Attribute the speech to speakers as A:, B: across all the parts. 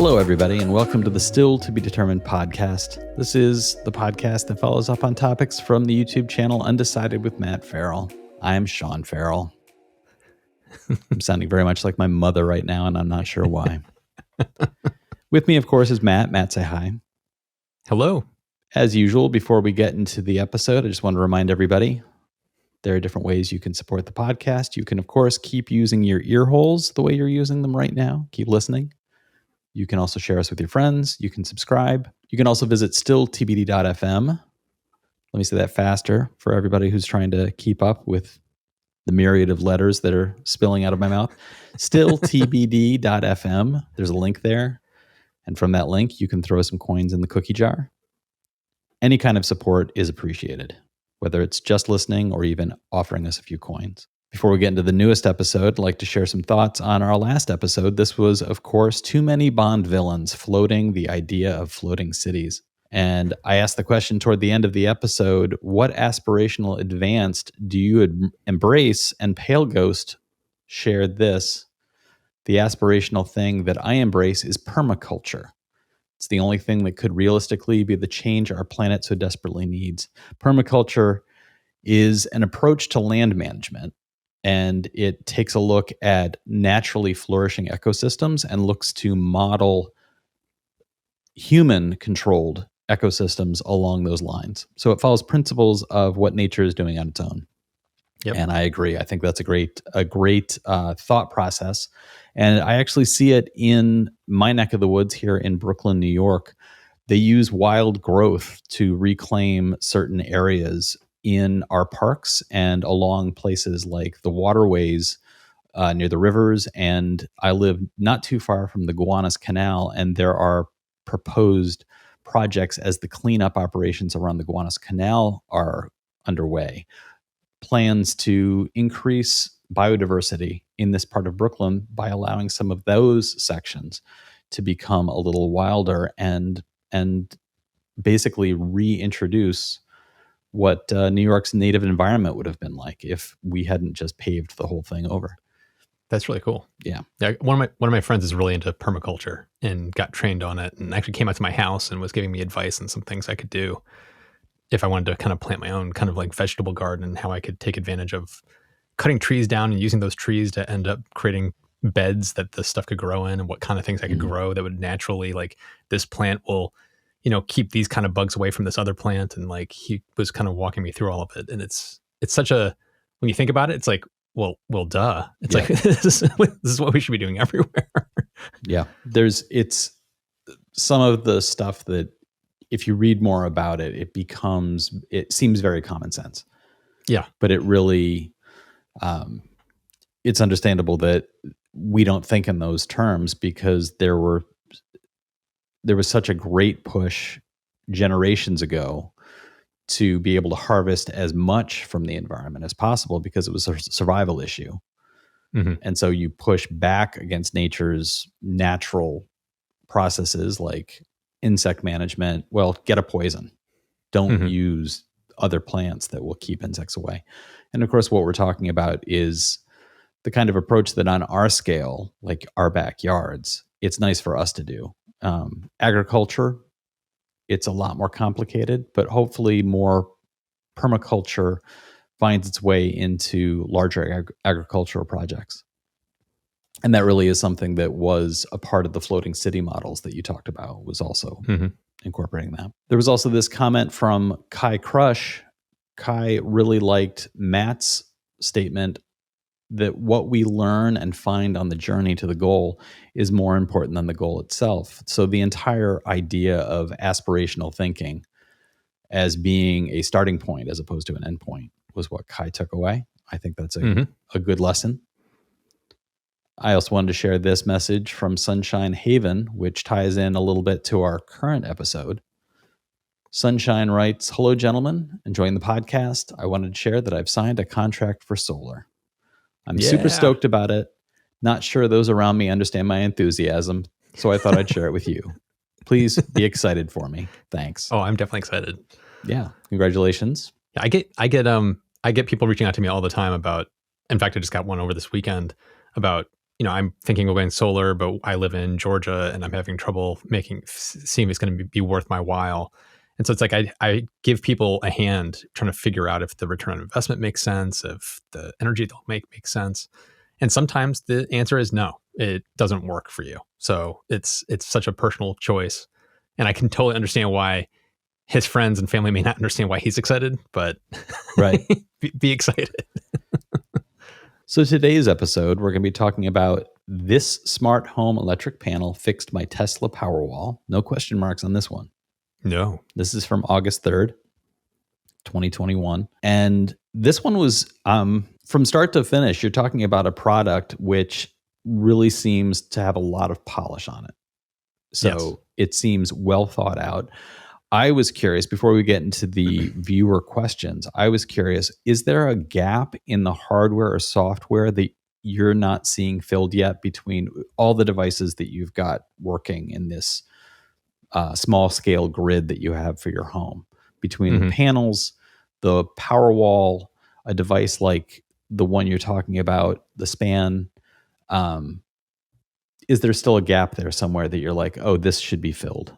A: Hello, everybody, and welcome to the Still to Be Determined podcast. This is the podcast that follows up on topics from the YouTube channel Undecided with Matt Farrell. I am Sean Farrell. I'm sounding very much like my mother right now, and I'm not sure why. With me, of course, is Matt. Matt, say hi.
B: Hello.
A: As usual, before we get into the episode, I just want to remind everybody there are different ways you can support the podcast. You can, of course, keep using your ear holes the way you're using them right now. Keep listening. You can also share us with your friends. You can subscribe. You can also visit stilltbd.fm. Let me say that faster for everybody who's trying to keep up with the myriad of letters that are spilling out of my mouth. Stilltbd.fm. There's a link there. And from that link, you can throw some coins in the cookie jar. Any kind of support is appreciated, whether it's just listening or even offering us a few coins. Before we get into the newest episode, I'd like to share some thoughts on our last episode. This was, of course, too many Bond villains floating the idea of floating cities. And I asked the question toward the end of the episode, what aspirational advanced do you embrace? And Pale Ghost shared this. The aspirational thing that I embrace is permaculture. It's the only thing that could realistically be the change our planet so desperately needs. Permaculture is an approach to land management, and it takes a look at naturally flourishing ecosystems and looks to model human-controlled ecosystems along those lines. So it follows principles of what nature is doing on its own.
B: Yep.
A: And I agree. I think that's a great thought process. And I actually see it in my neck of the woods here in Brooklyn, New York. They use wild growth to reclaim certain areas in our parks and along places like the waterways near the rivers. And I live not too far from the Gowanus Canal, and there are proposed projects as the cleanup operations around the Gowanus Canal are underway. Plans to increase biodiversity in this part of Brooklyn by allowing some of those sections to become a little wilder and basically reintroduce what New York's native environment would have been like if we hadn't just paved the whole thing over.
B: That's really cool.
A: Yeah.
B: One of my friends is really into permaculture and got trained on it, and actually came out to my house and was giving me advice on some things I could do if I wanted to kind of plant my own kind of like vegetable garden, and how I could take advantage of cutting trees down and using those trees to end up creating beds that the stuff could grow in, and what kind of things I could grow that would naturally, like, this plant will, keep these kind of bugs away from this other plant. And like, he was kind of walking me through all of it. And it's such a, when you think about it, it's like, well, duh. It's like, this is what we should be doing everywhere.
A: Yeah. It's some of the stuff that, if you read more about it, it seems very common sense.
B: Yeah.
A: But it really, it's understandable that we don't think in those terms, because there was such a great push generations ago to be able to harvest as much from the environment as possible, because it was a survival issue.
B: Mm-hmm.
A: And so you push back against nature's natural processes like insect management. Well, get a poison. Don't use other plants that will keep insects away. And of course, what we're talking about is the kind of approach that on our scale, like our backyards, it's nice for us to do. Agriculture, it's a lot more complicated, but hopefully more permaculture finds its way into larger agricultural projects. And that really is something that was a part of the floating city models that you talked about, was also incorporating that. There was also this comment from Kai Crush. Kai really liked Matt's statement that what we learn and find on the journey to the goal is more important than the goal itself. So the entire idea of aspirational thinking as being a starting point as opposed to an end point was what Kai took away. I think that's a good lesson. I also wanted to share this message from Sunshine Haven, which ties in a little bit to our current episode. Sunshine writes, "Hello, gentlemen. Enjoying the podcast. I wanted to share that I've signed a contract for solar. I'm super stoked about it. Not sure those around me understand my enthusiasm, so I thought I'd share it with you. Please be excited for me. Thanks."
B: Oh, I'm definitely excited.
A: Yeah. Congratulations.
B: I get people reaching out to me all the time about, in fact, I just got one over this weekend about, I'm thinking of going solar, but I live in Georgia and I'm having trouble seeing if it's going to be worth my while. And so it's like I give people a hand trying to figure out if the return on investment makes sense, if the energy they'll make makes sense. And sometimes the answer is no, it doesn't work for you. So it's such a personal choice. And I can totally understand why his friends and family may not understand why he's excited, but
A: Right.
B: be excited.
A: So today's episode, we're going to be talking about this smart home electric panel fixed my Tesla Powerwall. No question marks on this one.
B: No.
A: This is from August 3rd, 2021. And this one was from start to finish, you're talking about a product which really seems to have a lot of polish on it. So It seems well thought out. I was curious, before we get into the viewer questions, I was curious, is there a gap in the hardware or software that you're not seeing filled yet between all the devices that you've got working in this small scale grid that you have for your home? Between the panels, the Powerwall, a device like the one you're talking about, the span, is there still a gap there somewhere that you're like, oh, this should be filled?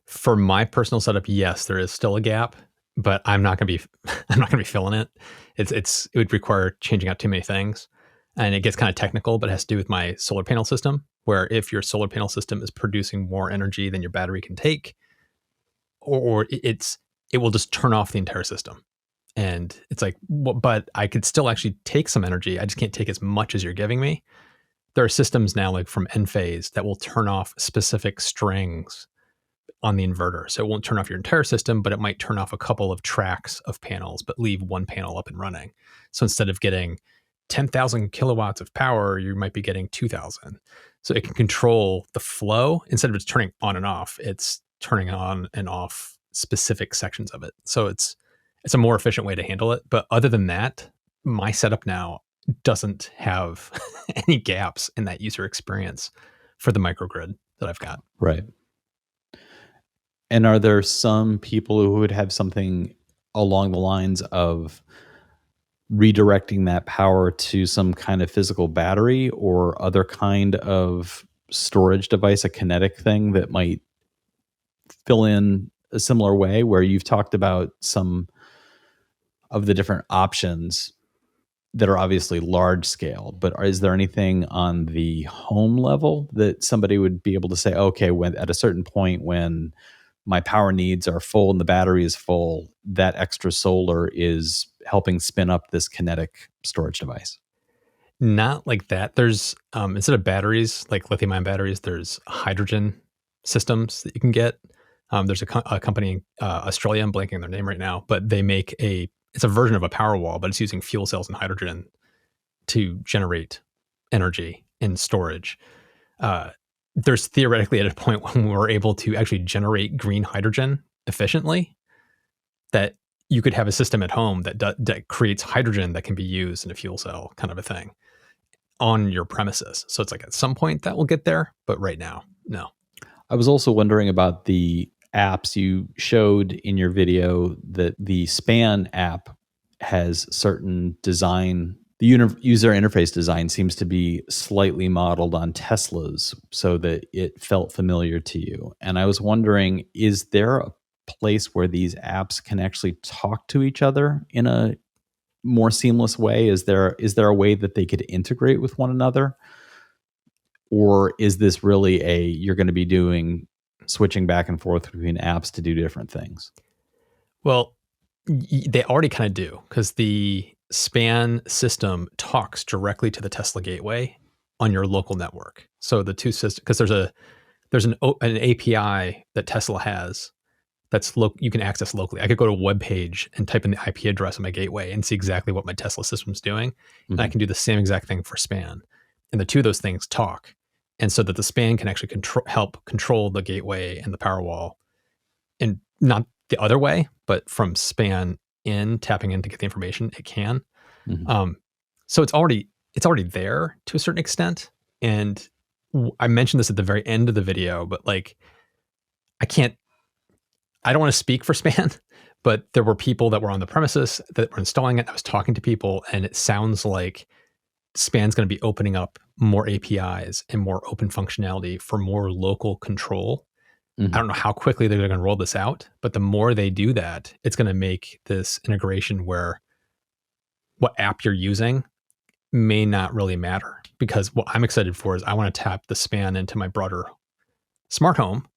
B: For my personal setup, yes, there is still a gap, but I'm not going to be filling it. It would require changing out too many things, and it gets kind of technical, but it has to do with my solar panel system, where if your solar panel system is producing more energy than your battery can take, or it will just turn off the entire system. And it's like, but I could still actually take some energy. I just can't take as much as you're giving me. There are systems now, like from Enphase, that will turn off specific strings on the inverter. So it won't turn off your entire system, but it might turn off a couple of tracks of panels, but leave one panel up and running. So instead of getting 10,000 kilowatts of power, you might be getting 2,000. So it can control the flow. Instead of just turning on and off, it's turning on and off specific sections of it. So it's a more efficient way to handle it. But other than that, my setup now doesn't have any gaps in that user experience for the microgrid that I've got.
A: Right. And are there some people who would have something along the lines of redirecting that power to some kind of physical battery or other kind of storage device, a kinetic thing that might fill in a similar way, where you've talked about some of the different options that are obviously large scale, but is there anything on the home level that somebody would be able to say, okay, when at a certain point when my power needs are full and the battery is full, that extra solar is helping spin up this kinetic storage device?
B: Not like that. There's instead of batteries, like lithium-ion batteries, there's hydrogen systems that you can get. There's a company in Australia, I'm blanking on their name right now, but they make it's a version of a Powerwall, but it's using fuel cells and hydrogen to generate energy and storage. There's theoretically at a point when we're able to actually generate green hydrogen efficiently, that you could have a system at home that creates hydrogen that can be used in a fuel cell kind of a thing on your premises. So it's like at some point that will get there, but right now, no.
A: I was also wondering about the apps you showed in your video, that the Span app has certain design. The user interface design seems to be slightly modeled on Tesla's so that it felt familiar to you. And I was wondering, is there a place where these apps can actually talk to each other in a more seamless way? Is there a way that they could integrate with one another? Or is this really you're going to be switching back and forth between apps to do different things?
B: Well, they already kind of do, because the Span system talks directly to the Tesla gateway on your local network. So the two systems, because there's an API that Tesla has you can access locally. I could go to a web page and type in the IP address of my gateway and see exactly what my Tesla system's doing. Mm-hmm. And I can do the same exact thing for Span. And the two of those things talk. And so that the Span can actually help control the gateway and the Powerwall, and not the other way, but from Span tapping in to get the information, it can. Mm-hmm. So it's already there to a certain extent. And I mentioned this at the very end of the video, but like, I don't want to speak for Span, but there were people that were on the premises that were installing it. I was talking to people, and it sounds like Span's going to be opening up more APIs and more open functionality for more local control.
A: Mhm.
B: I don't know how quickly they're going to roll this out, but the more they do that, it's going to make this integration where what app you're using may not really matter. Because what I'm excited for is I want to tap the span into my broader smart home,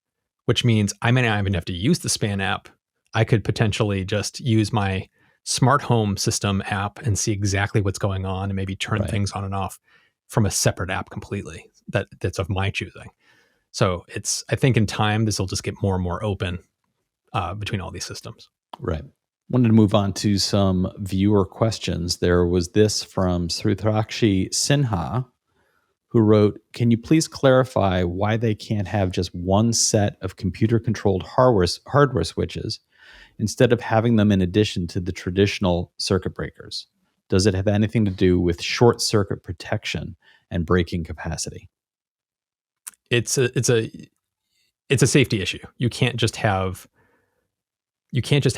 B: which means I may not even have to use the span app. I could potentially just use my smart home system app and see exactly what's going on and maybe turn
A: Right.
B: things on and off from a separate app completely that's of my choosing. So I think in time, this will just get more and more open between all these systems.
A: Right. Wanted to move on to some viewer questions. There was this from Srutrakshi Sinha, who wrote, "Can you please clarify why they can't have just one set of computer-controlled hardware switches instead of having them in addition to the traditional circuit breakers? Does it have anything to do with short circuit protection and breaking capacity?"
B: It's a safety issue. You can't just have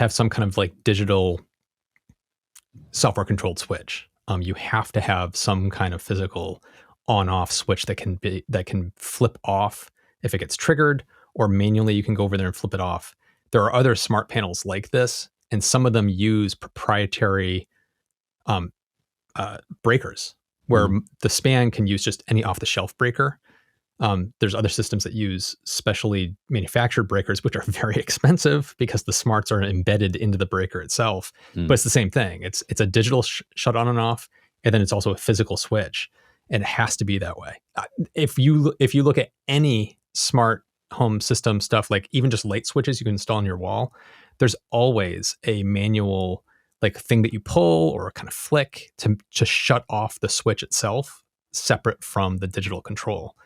B: some kind of like digital software controlled switch. You have to have some kind of physical on off switch that can flip off if it gets triggered, or manually you can go over there and flip it off. There are other smart panels like this, and some of them use proprietary breakers where the span can use just any off the shelf breaker. There's other systems that use specially manufactured breakers, which are very expensive because the smarts are embedded into the breaker itself. But it's the same thing. It's a digital shut on and off, and then it's also a physical switch, and it has to be that way. If you look at any smart home system stuff, like even just light switches you can install on your wall, there's always a manual like thing that you pull or kind of flick to shut off the switch itself, separate from the digital control.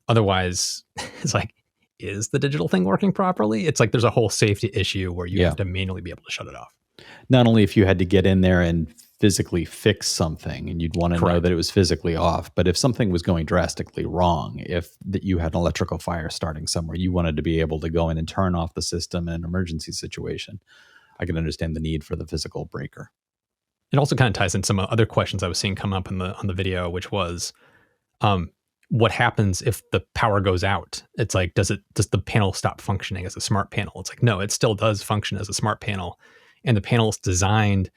B: Otherwise, it's like, is the digital thing working properly? It's like there's a whole safety issue where you have to manually be able to shut it off.
A: Not only if you had to get in there and physically fix something and you'd want to know that it was physically off, but if something was going drastically wrong, if that you had an electrical fire starting somewhere, you wanted to be able to go in and turn off the system in an emergency situation. I can understand the need for the physical breaker.
B: It also kind of ties in some other questions I was seeing come up on the video, which was, what happens if the power goes out? It's like, does the panel stop functioning as a smart panel? It's like, no, it still does function as a smart panel. And the panel is designed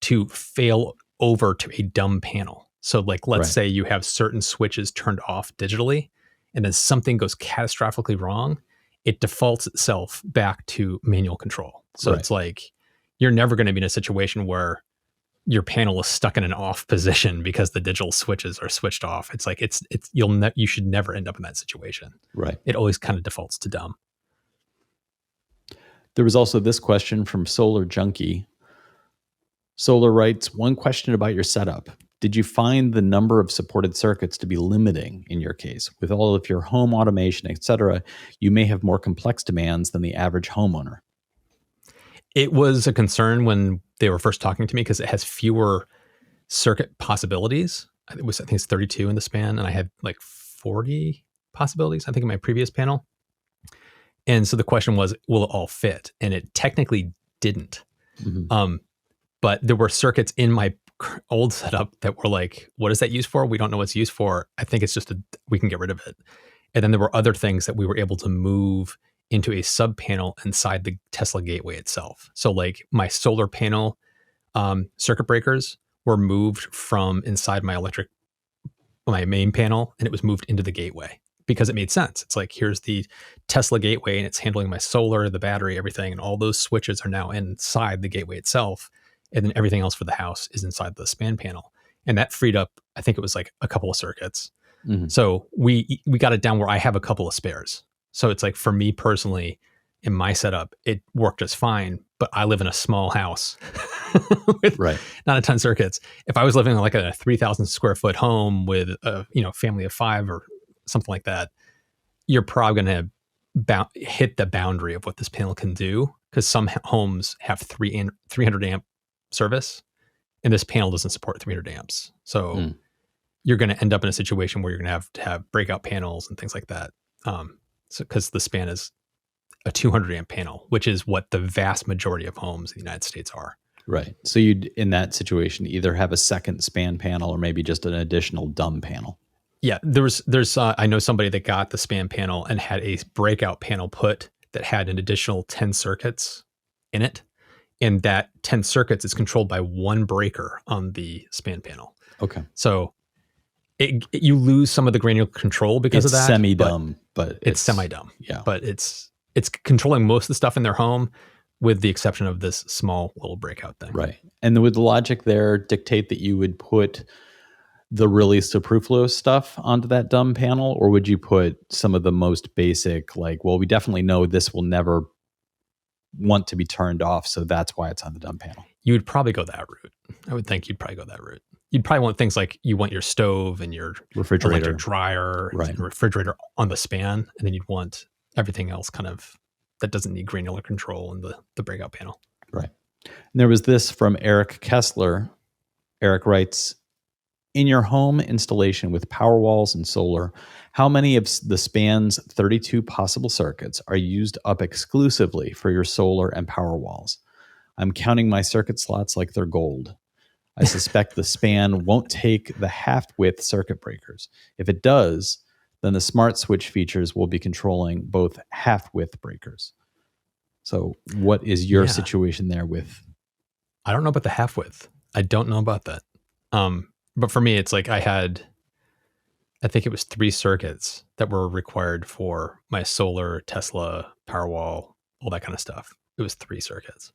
B: to fail over to a dumb panel. So like, let's say you have certain switches turned off digitally, and then something goes catastrophically wrong. It defaults itself back to manual control. So it's like, you're never going to be in a situation where your panel is stuck in an off position because the digital switches are switched off. It's like, you should never end up in that situation.
A: Right.
B: It always kind of defaults to dumb.
A: There was also this question from Solar Junkie. Solar writes, one question about your setup. Did you find the number of supported circuits to be limiting in your case? With all of your home automation, etc., you may have more complex demands than the average homeowner.
B: It was a concern when they were first talking to me because it has fewer circuit possibilities. I think it's 32 in the span, and I had like 40 possibilities, I think, in my previous panel. And so the question was, will it all fit? And it technically didn't. But there were circuits in my old setup that were like, what is that used for? We don't know what it's used for. I think it's just we can get rid of it. And then there were other things that we were able to move into a sub panel inside the Tesla gateway itself. So like my solar panel circuit breakers were moved from inside my main panel, and it was moved into the gateway because it made sense. It's like, here's the Tesla gateway and it's handling my solar, the battery, everything. And all those switches are now inside the gateway itself. And then everything else for the house is inside the span panel. And that freed up, I think it was like a couple of circuits. So we got it down where I have a couple of spares. So it's like, for me personally, in my setup, it worked just fine, but I live in a small house with not a ton of circuits. If I was living in like a 3,000 square foot home with a family of 5 or something like that, you're probably going to hit the boundary of what this panel can do, because some homes have 300 amp service, and this panel doesn't support 300 amps. So you're going to end up in a situation where you're going to have breakout panels and things like that. So because the span is a 200 amp panel, which is what the vast majority of homes in the United States are.
A: Right. So you'd, in that situation, either have a second span panel or maybe just an additional dumb panel.
B: Yeah, there's I know somebody that got the span panel and had a breakout panel put that had an additional 10 circuits in it, and that 10 circuits is controlled by one breaker on the span panel.
A: Okay.
B: So you lose some of the granular control because of that.
A: Semi-dumb, but
B: it's semi-dumb.
A: Yeah.
B: But it's controlling most of the stuff in their home, with the exception of this small little breakout thing.
A: Right. And would the logic there dictate that you would put the really superfluous stuff onto that dumb panel, or would you put some of the most basic, like, well, we definitely know this will never want to be turned off, so that's why it's on the dumb panel?
B: You would probably go that route. I would think you'd probably go that route. You'd probably want things like you want your stove and your
A: refrigerator,
B: dryer,
A: right,
B: and refrigerator on the span, and then you'd want everything else kind of that doesn't need granular control in the breakout panel.
A: Right. And there was this from Eric Kessler. Eric writes, in your home installation with power walls and solar, how many of the span's 32 possible circuits are used up exclusively for your solar and power walls? I'm counting my circuit slots like they're gold. I suspect the span won't take the half-width circuit breakers. If it does, then the smart switch features will be controlling both half-width breakers. So what is your situation there with?
B: I don't know about the half-width. I don't know about that. But for me, it's like I think it was 3 circuits that were required for my solar, Tesla, Powerwall, all that kind of stuff. It was 3 circuits.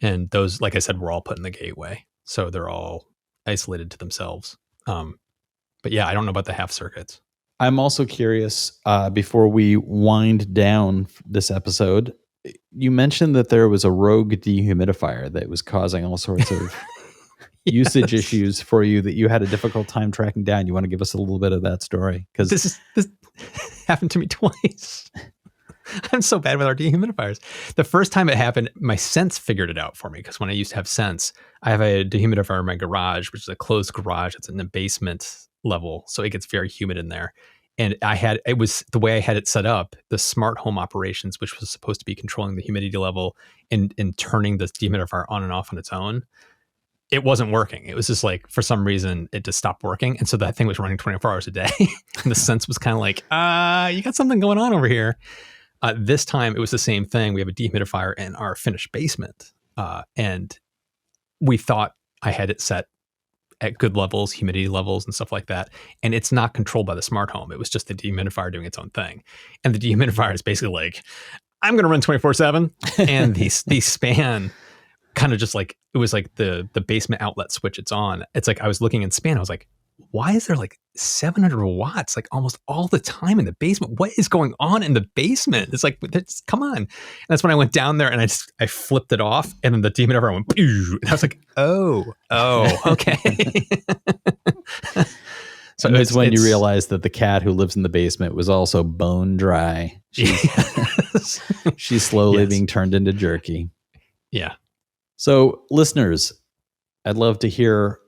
B: And those, like I said, were all put in the gateway. So they're all isolated to themselves. But yeah, I don't know about the half circuits.
A: I'm also curious, before we wind down this episode, you mentioned that there was a rogue dehumidifier that was causing all sorts of usage issues for you that you had a difficult time tracking down. You want to give us a little bit of that story? Because
B: this happened to me twice. I'm so bad with our dehumidifiers. The first time it happened, my Sense figured it out for me, because when I used to have Sense, I have a dehumidifier in my garage, which is a closed garage. It's in the basement level, so it gets very humid in there. And it was the way I had it set up, the smart home operations, which was supposed to be controlling the humidity level and turning the dehumidifier on and off on its own. It wasn't working. It was just like, for some reason, it just stopped working. And so that thing was running 24 hours a day. And the Sense was kind of like, you got something going on over here. This time, it was the same thing. We have a dehumidifier in our finished basement. And we thought I had it set at good levels, humidity levels and stuff like that. And it's not controlled by the smart home. It was just the dehumidifier doing its own thing. And the dehumidifier is basically like, I'm going to run 24/7. And the span kind of just like, it was like the basement outlet switch it's on. It's like, I was looking in span. I was like, why is there like 700 watts like almost all the time in the basement? What is going on in the basement? It's like, come on. And that's when I went down there and I flipped it off, and then the dehumidifier went, pew, and I was like, oh, okay.
A: So it's when you realize that the cat who lives in the basement was also bone dry. She's slowly being turned into jerky.
B: Yeah.
A: So listeners, I'd love to hear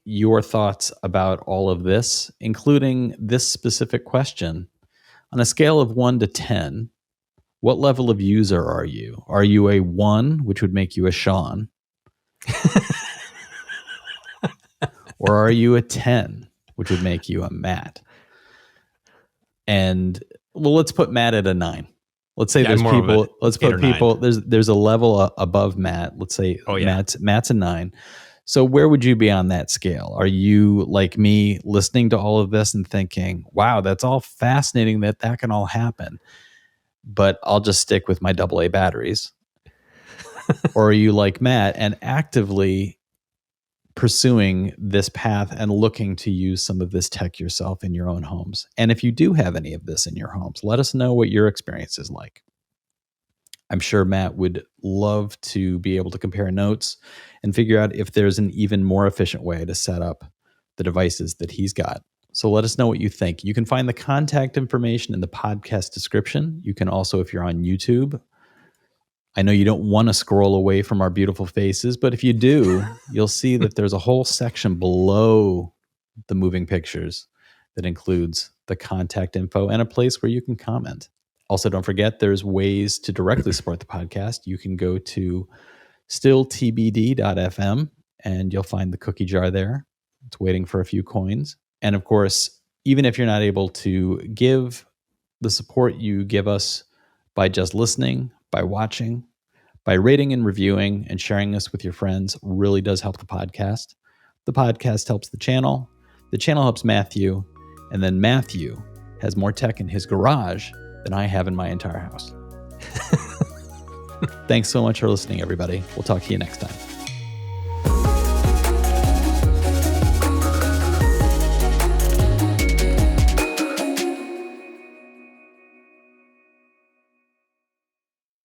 A: your thoughts about all of this, including this specific question. On a scale of 1 to 10, what level of user are you? Are you a 1, which would make you a Sean? Or are you a 10, which would make you a Matt? And well, let's put Matt at a 9. Let's say there's people. Let's put people. There's a level above Matt. Let's say Matt's a 9. So where would you be on that scale? Are you like me, listening to all of this and thinking, "Wow, that's all fascinating that can all happen," but I'll just stick with my AA batteries? Or are you like Matt and actively pursuing this path and looking to use some of this tech yourself in your own homes? And if you do have any of this in your homes, let us know what your experience is like. I'm sure Matt would love to be able to compare notes and figure out if there's an even more efficient way to set up the devices that he's got. So let us know what you think. You can find the contact information in the podcast description. You can also, if you're on YouTube, I know you don't want to scroll away from our beautiful faces, but if you do, you'll see that there's a whole section below the moving pictures that includes the contact info and a place where you can comment. Also, don't forget, there's ways to directly support the podcast. You can go to stilltbd.fm and you'll find the cookie jar there. It's waiting for a few coins. And of course, even if you're not able to give the support you give us by just listening, by watching, by rating and reviewing and sharing us with your friends, really does help the podcast. The podcast helps the channel helps Matthew, and then Matthew has more tech in his garage than I have in my entire house. Thanks so much for listening, everybody. We'll talk to you next time.